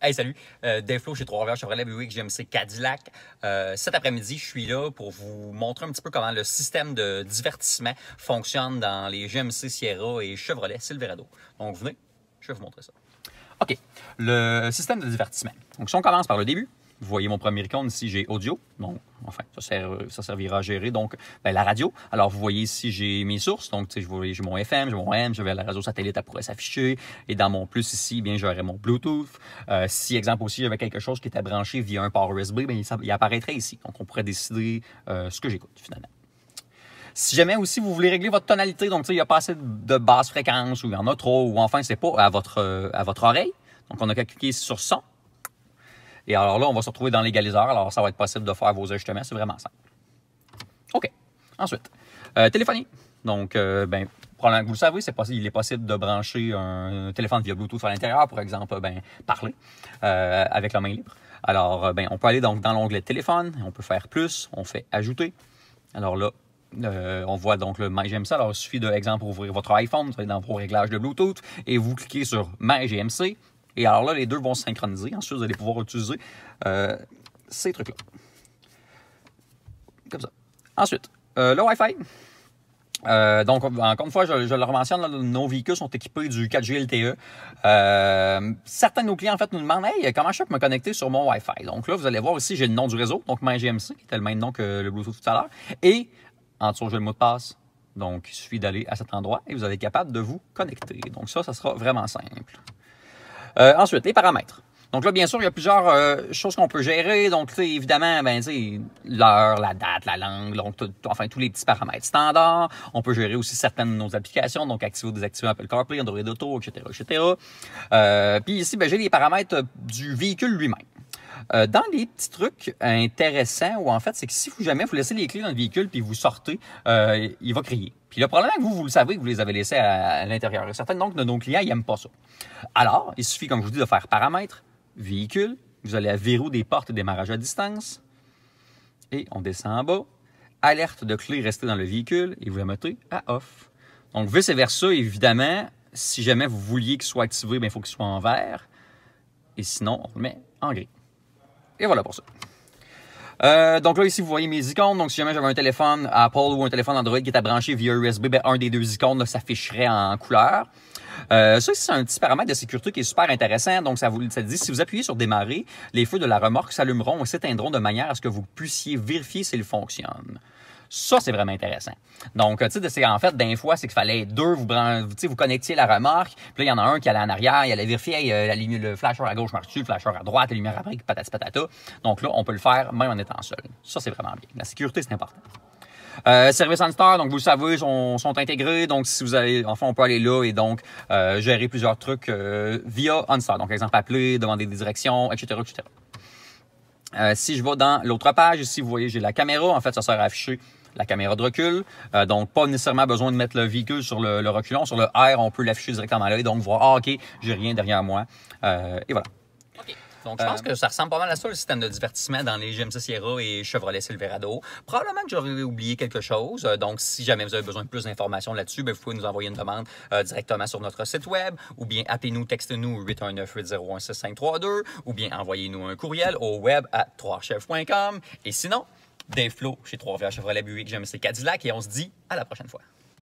Hey, salut! Dave Flo chez Trois-Rivières Chevrolet Buick GMC Cadillac. Cet après-midi, je suis là pour vous montrer un petit peu comment le système de divertissement fonctionne dans les GMC Sierra et Chevrolet Silverado. Donc, venez, je vais vous montrer ça. OK. Le système de divertissement. Donc, si on commence par le début, vous voyez mon premier icône ici, j'ai audio. Donc, enfin, ça servira à gérer donc la radio. Alors, vous voyez ici, j'ai mes sources. Donc, tu sais, j'ai mon FM, j'ai mon AM, j'avais la radio satellite, elle pourrait s'afficher. Et dans mon plus ici, bien, j'aurais mon Bluetooth. Si, exemple aussi, j'avais quelque chose qui était branché via un port USB, bien, il apparaîtrait ici. Donc, on pourrait décider ce que j'écoute, finalement. Si jamais aussi vous voulez régler votre tonalité, donc, tu sais, il n'y a pas assez de basse fréquence ou il y en a trop, ou enfin, c'est pas à votre oreille. Donc, on a qu'à cliquer sur son. Et alors là, on va se retrouver dans l'égaliseur. Alors, ça va être possible de faire vos ajustements. C'est vraiment simple. OK. Ensuite, téléphonie. Donc, probablement que vous le savez, il est possible de brancher un téléphone via Bluetooth à l'intérieur, pour exemple, parler avec la main libre. Alors, on peut aller donc dans l'onglet téléphone. On peut faire plus. On fait ajouter. Alors là, on voit donc le My GMC. Alors, il suffit de, exemple, ouvrir votre iPhone, vous allez dans vos réglages de Bluetooth et vous cliquez sur My GMC. Et alors là, les deux vont se synchroniser. Ensuite, vous allez pouvoir utiliser ces trucs-là. Comme ça. Ensuite, le Wi-Fi. Donc, encore une fois, je le mentionne, là, nos véhicules sont équipés du 4G LTE. Certains de nos clients, en fait, nous demandent « Hey, comment je peux me connecter sur mon Wi-Fi? » Donc là, vous allez voir ici, j'ai le nom du réseau, donc MyGMC, qui était le même nom que le Bluetooth tout à l'heure. Et en dessous, j'ai le mot de passe. Donc, il suffit d'aller à cet endroit et vous allez être capable de vous connecter. Donc ça sera vraiment simple. Ensuite, les paramètres. Donc là, bien sûr, il y a plusieurs choses qu'on peut gérer. Donc, évidemment, l'heure, la date, la langue, donc enfin, tous les petits paramètres standards. On peut gérer aussi certaines de nos applications, donc activer ou désactiver Apple CarPlay, Android Auto, etc., etc. Puis ici, j'ai les paramètres du véhicule lui-même. Dans les petits trucs intéressants, ou en fait, c'est que si jamais vous laissez les clés dans le véhicule puis vous sortez, il va crier. Puis le problème, vous le savez, que vous les avez laissés à l'intérieur. Certains donc, de nos clients, ils n'aiment pas ça. Alors, il suffit, comme je vous dis, de faire paramètres, véhicule. Vous allez à verrou des portes et démarrage à distance. Et on descend en bas. Alerte de clé restée dans le véhicule et vous la mettez à off. Donc, vice-versa, évidemment, si jamais vous vouliez qu'il soit activé, il faut qu'il soit en vert. Et sinon, on le met en gris. Et voilà pour ça. Donc là, ici, vous voyez mes icônes. Donc, si jamais j'avais un téléphone Apple ou un téléphone Android qui était branché via USB, un des deux icônes s'afficherait en couleur. Ça, c'est un petit paramètre de sécurité qui est super intéressant. Donc, ça dit, si vous appuyez sur démarrer, les feux de la remorque s'allumeront et s'éteindront de manière à ce que vous puissiez vérifier s'ils fonctionnent. Ça, c'est vraiment intéressant. Donc, tu sais, en fait, d'un fois, c'est qu'il fallait deux, vous connectiez la remorque, puis là, il y en a un qui allait en arrière, il allait vérifier, hey, le flasheur à gauche marche-tu, le flasheur à droite, la lumière après, patati patata. Donc là, on peut le faire même en étant seul. Ça, c'est vraiment bien. La sécurité, c'est important. Service OnStar, donc vous le savez, sont intégrés. Donc, si vous allez, enfin, on peut aller là et donc gérer plusieurs trucs via OnStar. Donc, exemple, appeler, demander des directions, etc., etc. Si je vais dans l'autre page, ici, vous voyez, j'ai la caméra. En fait, ça sert à afficher la caméra de recul. Donc, pas nécessairement besoin de mettre le véhicule sur le reculon. Sur le R, on peut l'afficher directement là et donc voir, OK, j'ai rien derrière moi. Et voilà. OK. Donc, je pense que ça ressemble pas mal à ça, le système de divertissement dans les GMC Sierra et Chevrolet Silverado. Probablement que j'aurais oublié quelque chose. Donc, si jamais vous avez besoin de plus d'informations là-dessus, vous pouvez nous envoyer une demande directement sur notre site web ou bien appelez-nous, textez-nous 819-801-6532 ou bien envoyez-nous un courriel au web à troischef.com. Et sinon, Dave Flo chez Trois-Rivières Chevrolet Buick GMC Cadillac et on se dit à la prochaine fois.